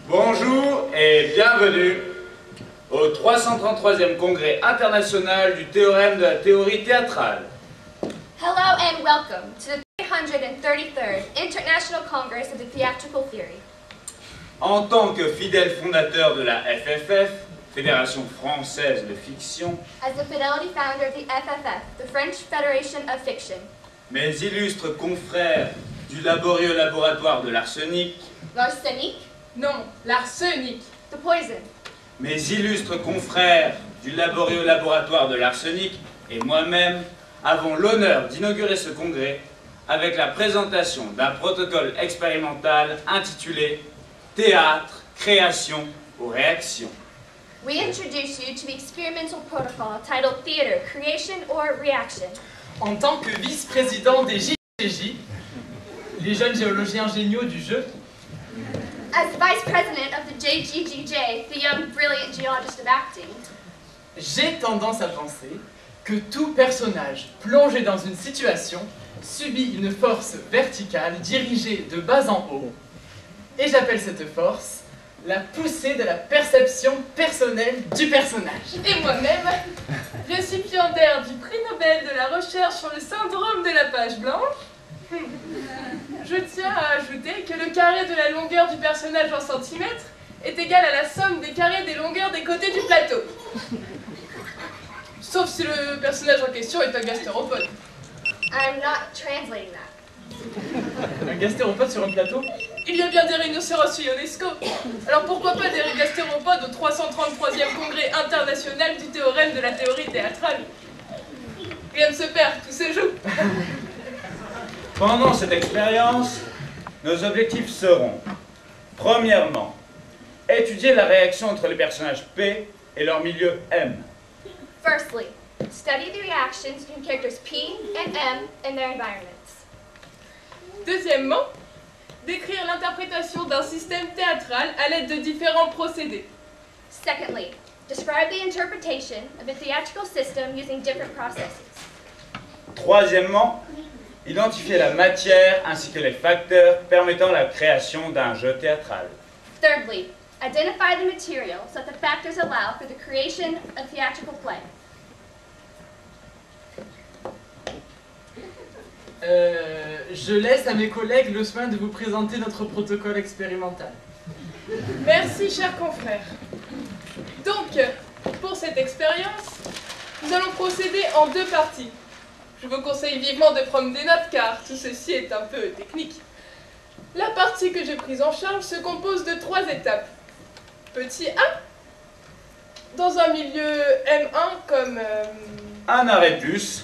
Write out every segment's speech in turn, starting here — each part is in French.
Bonjour et bienvenue au 333e congrès international du théorème de la théorie théâtrale. Hello and welcome to the 333rd International Congress of the Theatrical Theory. En tant que fidèle fondateur de la FFF, Fédération Française de Fiction, As the fidelity founder of the FFF, the French Federation of Fiction, mes illustres confrères du laborieux laboratoire de l'arsenic, l'arsenic, Non, l'arsenic. the poison, mes illustres confrères du laborieux laboratoire de l'arsenic et moi-même avons l'honneur d'inaugurer ce congrès avec la présentation d'un protocole expérimental intitulé « Théâtre, création ou réaction ». we introduce you to the experimental protocol titled Theater, Creation or Reaction. En tant que vice-président des JGJ, les jeunes géologiens géniaux du jeu, As vice president of the JGGJ, the Young Brilliant Geologist of Acting, j'ai tendance à penser que tout personnage plongé dans une situation subit une force verticale dirigée de bas en haut. Et j'appelle cette force la poussée de la perception personnelle du personnage. Et moi-même, récipiendaire du prix Nobel de la recherche sur le syndrome de la page blanche, je tiens à ajouter que le carré de la longueur du personnage en centimètres est égal à la somme des carrés des longueurs des côtés du plateau. Sauf si le personnage en question est un gastéropode. I'm not translating that. Un gastéropode sur un plateau? Il y a bien des rhinocéros chez UNESCO. Alors pourquoi pas des gastéropodes au 333e congrès international du théorème de la théorie théâtrale? Rien ne se perd, tout se joue. Pendant cette expérience, nos objectifs seront, premièrement, étudier la réaction entre les personnages P et leur milieu M. Firstly, study the reactions between characters P and M in their environments. Deuxièmement, décrire l'interprétation d'un système théâtral à l'aide de différents procédés. Secondly, describe the interpretation of a theatrical system using different processes. Troisièmement, identifier la matière ainsi que les facteurs permettant la création d'un jeu théâtral. Thirdly, identify the material so that the factors allow for the creation of theatrical play. Je laisse à mes collègues le soin de vous présenter notre protocole expérimental. Merci, chers confrères. Donc, pour cette expérience, nous allons procéder en deux parties. Je vous conseille vivement de prendre des notes car tout ceci est un peu technique. La partie que j'ai prise en charge se compose de 3 étapes. Petit 1, dans un milieu M1 comme Un arrêt puce,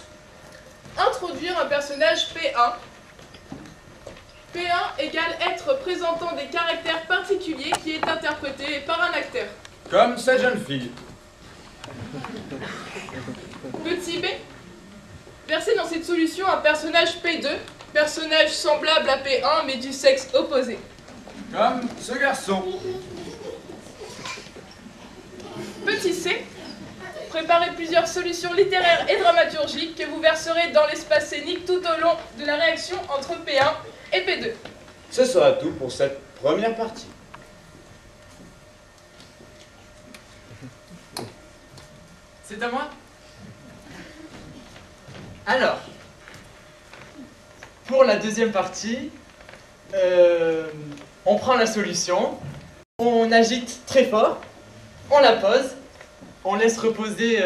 introduire un personnage P1. P1 égale être présentant des caractères particuliers qui est interprété par un acteur. comme cette jeune fille. Petit B, verser dans cette solution un personnage P2, personnage semblable à P1 mais du sexe opposé. Comme ce garçon. Petit C, préparer plusieurs solutions littéraires et dramaturgiques que vous verserez dans l'espace scénique tout au long de la réaction entre P1 et P2. Ce sera tout pour cette première partie. C'est à moi? Alors, pour la deuxième partie, on prend la solution, on agite très fort, on la pose, on laisse reposer,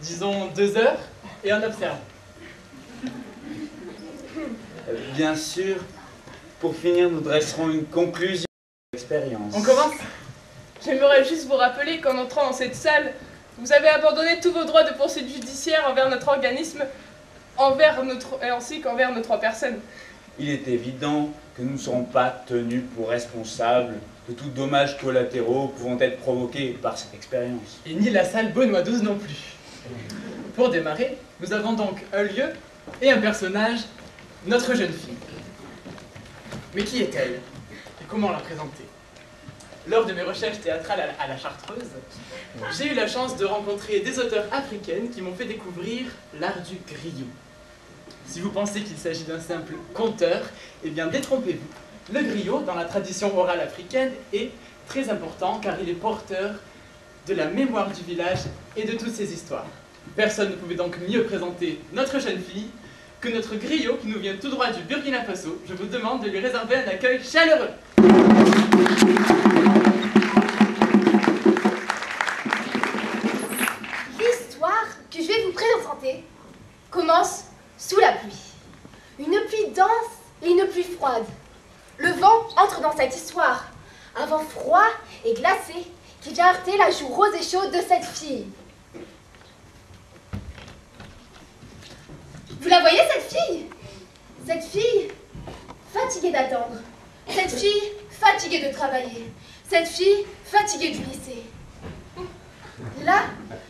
disons, 2 heures, et on observe. Bien sûr, pour finir, nous dresserons une conclusion de l'expérience. On commence? J'aimerais juste vous rappeler qu'en entrant dans cette salle, vous avez abandonné tous vos droits de poursuite judiciaire envers notre organisme, ainsi qu'envers nos 3 personnes. Il est évident que nous ne serons pas tenus pour responsables de tout dommages collatéraux pouvant être provoqués par cette expérience. Et ni la salle Benoît XII non plus. Pour démarrer, nous avons donc un lieu et un personnage, notre jeune fille. Mais qui est-elle? Et comment la présenter? Lors de mes recherches théâtrales à la Chartreuse, j'ai eu la chance de rencontrer des auteurs africaines qui m'ont fait découvrir l'art du griot. Si vous pensez qu'il s'agit d'un simple conteur, eh bien détrompez-vous. Le griot, dans la tradition orale africaine, est très important car il est porteur de la mémoire du village et de toutes ses histoires. Personne ne pouvait donc mieux présenter notre jeune fille que notre griot qui nous vient tout droit du Burkina Faso. Je vous demande de lui réserver un accueil chaleureux. L'histoire que je vais vous présenter commence sous la pluie. Une pluie dense et une pluie froide. Le vent entre dans cette histoire. Un vent froid et glacé qui vient heurter la joue rose et chaude de cette fille. Vous la voyez, cette fille? Cette fille fatiguée d'attendre. Cette fille fatiguée de travailler. Cette fille fatiguée du lycée. Là,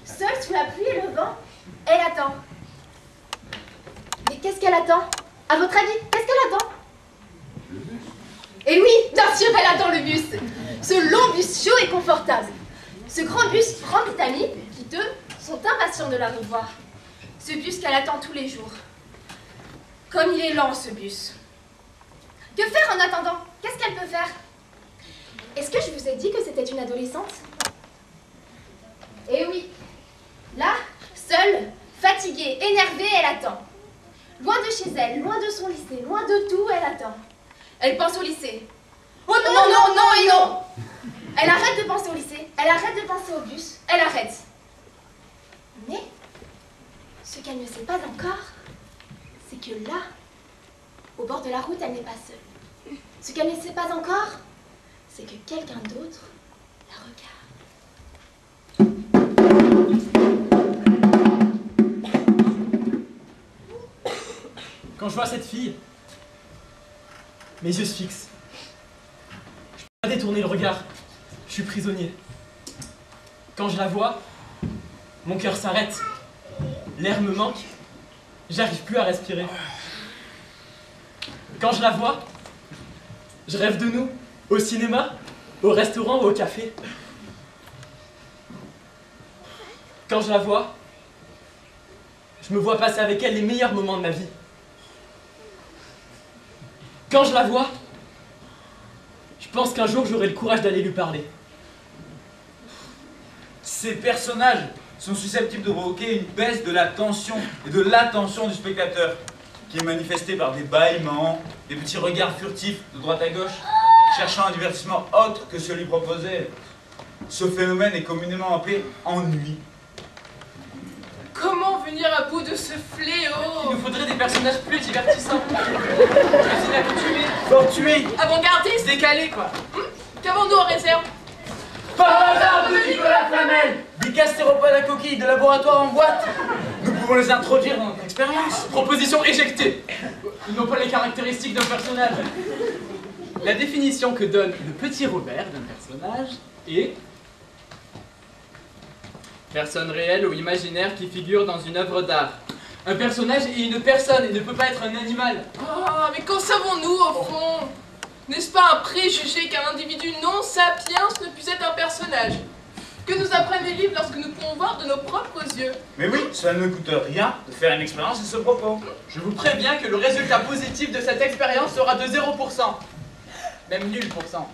seule sous la pluie et le vent, elle attend. Mais qu'est-ce qu'elle attend? À votre avis, qu'est-ce qu'elle attend? Et oui, bien sûr, elle attend le bus. Ce long bus chaud et confortable. Ce grand bus rempli d'amis qui, eux, sont impatients de la revoir. Ce bus qu'elle attend tous les jours. Comme il est lent, ce bus. Que faire en attendant? Qu'est-ce qu'elle peut faire? Est-ce que je vous ai dit que c'était une adolescente? Eh oui. Là, seule, fatiguée, énervée, elle attend. Loin de chez elle, loin de son lycée, loin de tout, elle attend. Elle pense au lycée. Oh non, non, non, non et non! Elle arrête de penser au lycée, elle arrête de penser au bus, elle arrête. Mais, ce qu'elle ne sait pas encore, c'est que là, au bord de la route, elle n'est pas seule. Ce qu'elle ne sait pas encore, c'est que quelqu'un d'autre la regarde. Quand je vois cette fille, mes yeux se fixent. Je peux pas détourner le regard. Je suis prisonnier. Quand je la vois, mon cœur s'arrête. L'air me manque. J'arrive plus à respirer. Quand je la vois, je rêve de nous, au cinéma, au restaurant ou au café. Quand je la vois, je me vois passer avec elle les meilleurs moments de ma vie. Quand je la vois, je pense qu'un jour j'aurai le courage d'aller lui parler. Ces personnages sont susceptibles de provoquer une baisse de la tension et de l'attention du spectateur, qui est manifestée par des bâillements, des petits regards furtifs de droite à gauche, cherchant un divertissement autre que celui proposé. Ce phénomène est communément appelé ennui. Comment venir à bout de ce fléau? Il nous faudrait des personnages plus divertissants. Plus inaccoutumés. Fortuit! Avant-gardiste? Décalés, quoi. Qu'avons-nous en réserve? Par hasard de Nicolas Flamel, des gastéropodes à coquilles de laboratoire en boîte. Nous pouvons les introduire dans notre expérience. Proposition éjectée. Ils n'ont pas les caractéristiques d'un personnage. La définition que donne le petit Robert d'un personnage est personne réelle ou imaginaire qui figure dans une œuvre d'art. Un personnage est une personne et ne peut pas être un animal. Oh, mais qu'en savons-nous au fond? N'est-ce pas un préjugé qu'un individu non sapiens ne puisse être un personnage? Que nous apprennent les livres lorsque nous pouvons voir de nos propres yeux? Mais oui, cela ne coûte rien de faire une expérience à ce propos. Je vous préviens que le résultat positif de cette expérience sera de 0%. Même nul pour cent.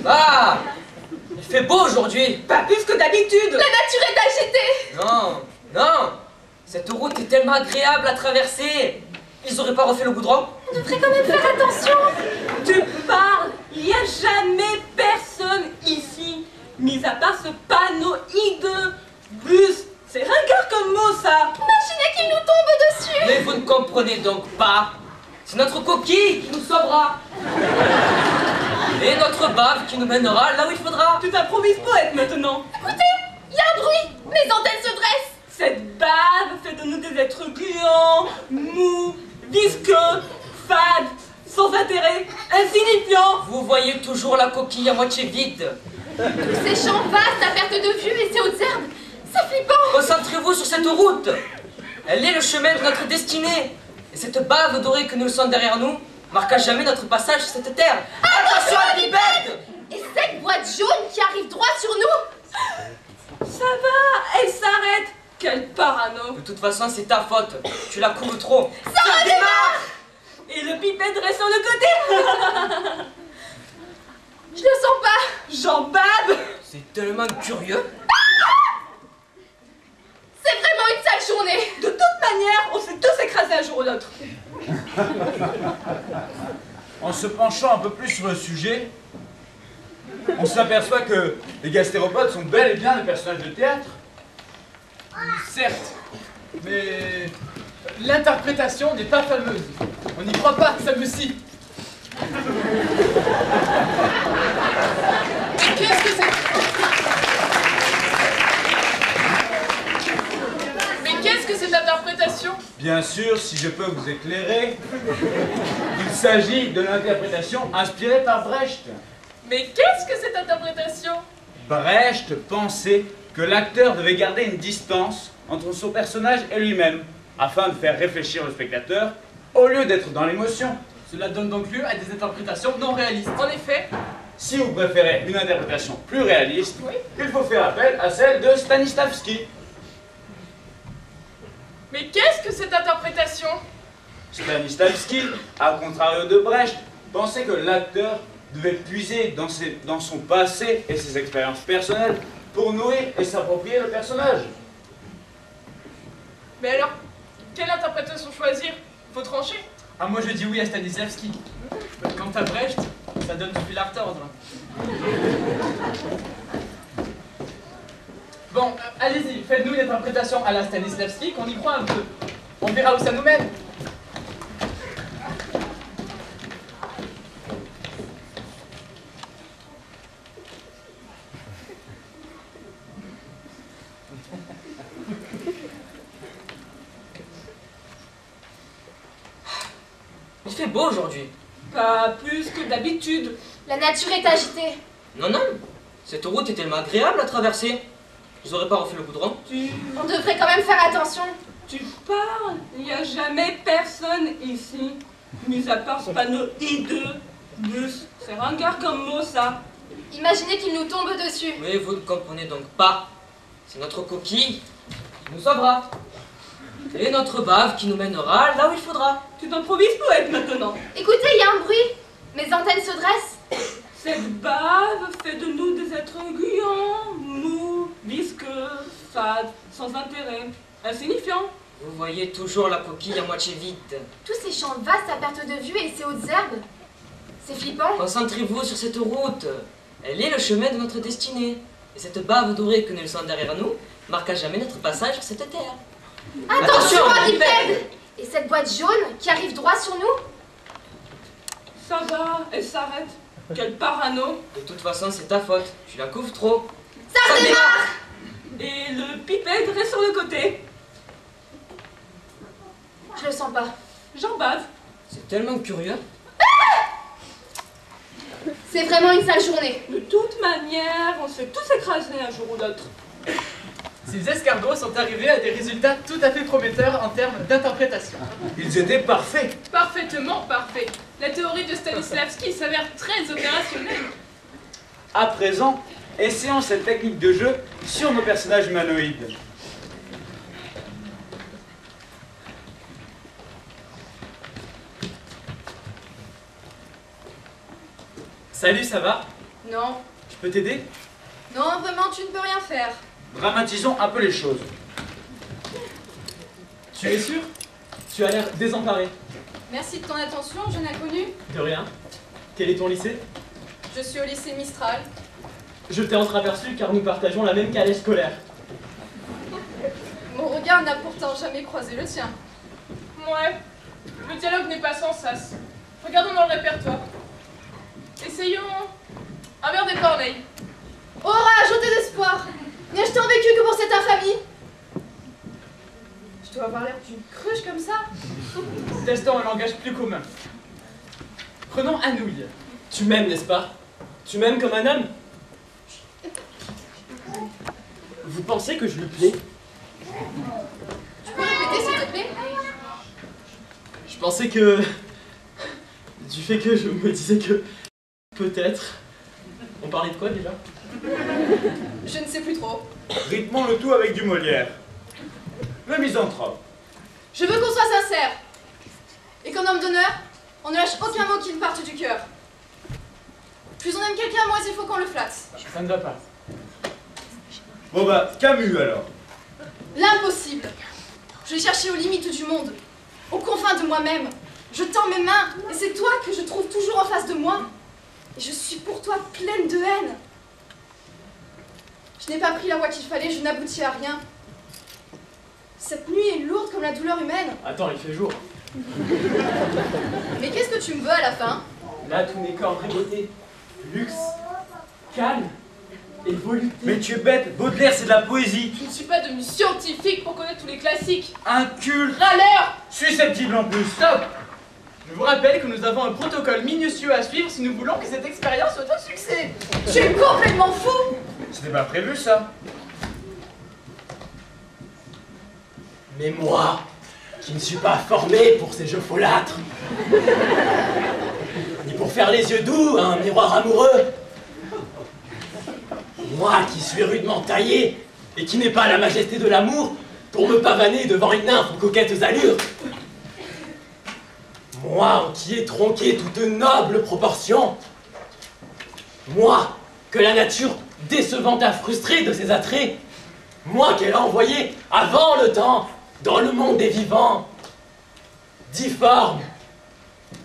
Ah! Il fait beau aujourd'hui! Pas plus que d'habitude! La nature est agitée! Non, non! Cette route est tellement agréable à traverser! Ils auraient pas refait le goudron? On devrait quand même faire attention! Tu parles! Il n'y a jamais personne ici, mis à part ce panneau hideux. Bus, c'est ringard comme mot ça! Imaginez qu'il nous tombe dessus! Mais vous ne comprenez donc pas! C'est notre coquille qui nous sauvera! Et notre bave qui nous mènera là où il faudra! Tu t'improvises poète maintenant! Écoutez, il y a un bruit! Mes antennes se dressent! Cette bave fait de nous des êtres gluants, mous, visqueux, fades, sans intérêt, insignifiants! Vous voyez toujours la coquille à moitié vide! Tous ces champs vastes à perte de vue et ces hautes herbes, c'est flippant! Concentrez-vous sur cette route! Elle est le chemin de notre destinée! Et cette bave dorée que nous laissons derrière nous marque à jamais notre passage sur cette terre! Attention à la bipède! Et cette boîte jaune qui arrive droit sur nous! Ça va, Quel parano. De toute façon, c'est ta faute. Tu la couvres trop. Ça démarre. Et le pipette reste sur le côté. Je le sens pas. J'en bave. C'est tellement curieux. C'est vraiment une sale journée. De toute manière, on s'est tous écrasés un jour ou l'autre. En se penchant un peu plus sur le sujet, on s'aperçoit que les gastéropodes sont bel et bien des personnages de théâtre. Certes, mais l'interprétation n'est pas fameuse. On n'y croit pas, ça me scie. Mais qu'est-ce que c'est? Mais qu'est-ce que cette interprétation? Bien sûr, si je peux vous éclairer, il s'agit de l'interprétation inspirée par Brecht. Mais qu'est-ce que cette interprétation? Brecht pensait que l'acteur devait garder une distance entre son personnage et lui-même, afin de faire réfléchir le spectateur, au lieu d'être dans l'émotion. Cela donne donc lieu à des interprétations non réalistes. En effet, Si vous préférez une interprétation plus réaliste, oui. il faut faire appel à celle de Stanislavski. Mais qu'est-ce que cette interprétation? Stanislavski, à contrario de Brecht, pensait que l'acteur devait puiser dans son passé et ses expériences personnelles pour nourrir et s'approprier le personnage. Mais alors, quelle interprétation choisir? Faut trancher. Ah, moi je dis oui à Stanislavski. Quant à Brecht, ça donne du fil à retordre. Bon, allez-y, faites-nous une interprétation à la Stanislavski, qu'on y croit un peu. On verra où ça nous mène. Il fait beau aujourd'hui. Pas plus que d'habitude. La nature est agitée. Non, non. Cette route est tellement agréable à traverser. Vous aurez pas refait le goudron? On devrait quand même faire attention. Tu parles. Il n'y a jamais personne ici. Mis à part ce panneau hideux. Bus. C'est ringard comme mot, ça. Imaginez qu'il nous tombe dessus. Mais vous ne comprenez donc pas. C'est notre coquille qui nous sauvera. Et notre bave qui nous mènera là où il faudra. Tu t'improvises poète maintenant. Écoutez, il y a un bruit. Mes antennes se dressent. Cette bave fait de nous des êtres gluants, mous, visqueux, fades, sans intérêt, insignifiants. Vous voyez toujours la coquille à moitié vide. Tous ces champs vastes à perte de vue et ces hautes herbes. C'est flippant. Concentrez-vous sur cette route. Elle est le chemin de notre destinée. Et cette bave dorée que nous laissons derrière nous marque à jamais notre passage sur cette terre. Attention, Attention, Bipède! Et cette boîte jaune qui arrive droit sur nous? Ça va, elle s'arrête. Quel parano. De toute façon, c'est ta faute. Tu la couvres trop. Ça démarre! Et le pipette reste sur le côté. Je le sens pas. J'en bave. C'est tellement curieux. C'est vraiment une sale journée. De toute manière, on s'est tous écrasés un jour ou l'autre. Ces escargots sont arrivés à des résultats tout à fait prometteurs en termes d'interprétation. Ils étaient parfaits. Parfaitement parfait. La théorie de Stanislavski s'avère très opérationnelle. À présent, essayons cette technique de jeu sur nos personnages humanoïdes. Salut, ça va? Non. Je peux t'aider? Non, vraiment, tu ne peux rien faire. Dramatisons un peu les choses. Tu es sûr? Tu as l'air désemparé. Merci de ton attention, jeune inconnu. De rien. Quel est ton lycée? Je suis au lycée Mistral. Je t'ai entreaperçu car nous partageons la même calèche scolaire. Mon regard n'a pourtant jamais croisé le tien. Ouais, le dialogue n'est pas sans sas. Regardons dans le répertoire. Essayons un verre de Corneille. Aura, ajoutez d'espoir. N'ai-je tant vécu que pour cette infamie? Je dois avoir l'air d'une cruche comme ça. Testons un langage plus commun. Prenons Anouilh. Tu m'aimes, n'est-ce pas? Tu m'aimes comme un homme? Vous pensez que je lui plais? Tu peux répéter s'il te plaît? Je pensais que... Du fait que je me disais que... Peut-être... On parlait de quoi déjà? Je ne sais plus trop. Rythmons le tout avec du Molière. le misanthrope. Je veux qu'on soit sincère. Et qu'en homme d'honneur, on ne lâche aucun mot qui ne parte du cœur. Plus on aime quelqu'un, moins il faut qu'on le flatte. Ça ne va pas. Bon bah, Camus alors. L'impossible. Je vais chercher aux limites du monde, aux confins de moi-même. Je tends mes mains, et c'est toi que je trouve toujours en face de moi. Et je suis pour toi pleine de haine. Je n'ai pas pris la voie qu'il fallait, je n'aboutis à rien. Cette nuit est lourde comme la douleur humaine. Attends, il fait jour. Mais qu'est-ce que tu me veux à la fin? Là, tout n'est qu'en vraie beauté. Luxe, calme et volupté. Mais tu es bête, Baudelaire c'est de la poésie. Je ne suis pas devenue scientifique pour connaître tous les classiques. Inculte, Râleur! susceptible en plus. Stop! Je vous rappelle que nous avons un protocole minutieux à suivre si nous voulons que cette expérience soit un succès. Tu es complètement fou! C'était pas prévu ça. Mais moi, qui ne suis pas formé pour ces jeux folâtres, ni pour faire les yeux doux à un miroir amoureux, moi qui suis rudement taillé et qui n'ai pas la majesté de l'amour pour me pavaner devant une nymphe aux coquettes allures, moi qui ai tronqué toute noble proportion, moi que la nature décevante a frustré de ses attraits, moi qu'elle a envoyé avant le temps dans le monde des vivants, difforme,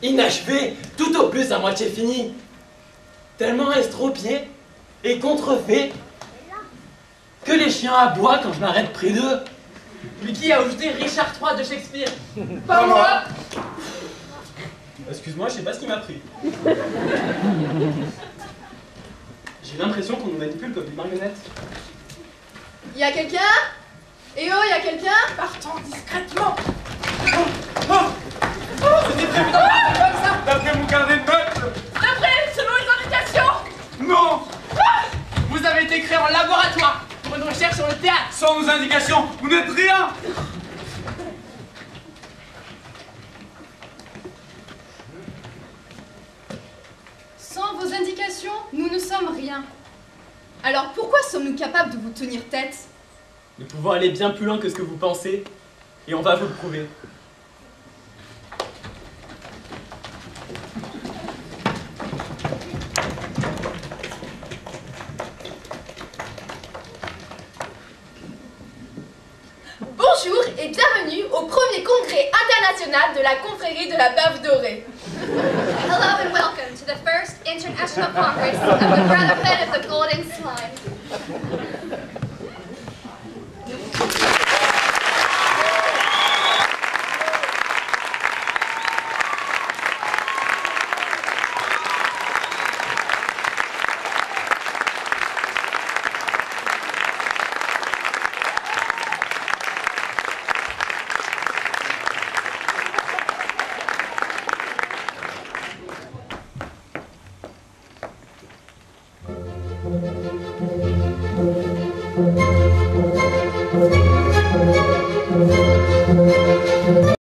inachevé, tout au plus à moitié fini, tellement estropié et contrefait que les chiens aboient quand je m'arrête près d'eux. Mais qui a ajouté Richard III de Shakespeare? Pas moi! Excuse-moi, je sais pas ce qui m'a pris. J'ai l'impression qu'on nous manipule comme des marionnettes. Y a quelqu'un? Eh oh, y a quelqu'un? Partons discrètement! C'était prévu dans le comme ça. D'après mon carnet de notes. D'après, selon les indications! Non. Vous avez été créé en laboratoire pour une recherche sur le théâtre. Sans nos indications, vous n'êtes rien. Sans vos indications, nous ne sommes rien. Alors pourquoi sommes-nous capables de vous tenir tête? Nous pouvons aller bien plus loin que ce que vous pensez, et on va vous le prouver. Bonjour et bienvenue au premier congrès international de la confrérie de la bave dorée. Hello and welcome to the first International Congress of the Brotherhood of the Golden Slime.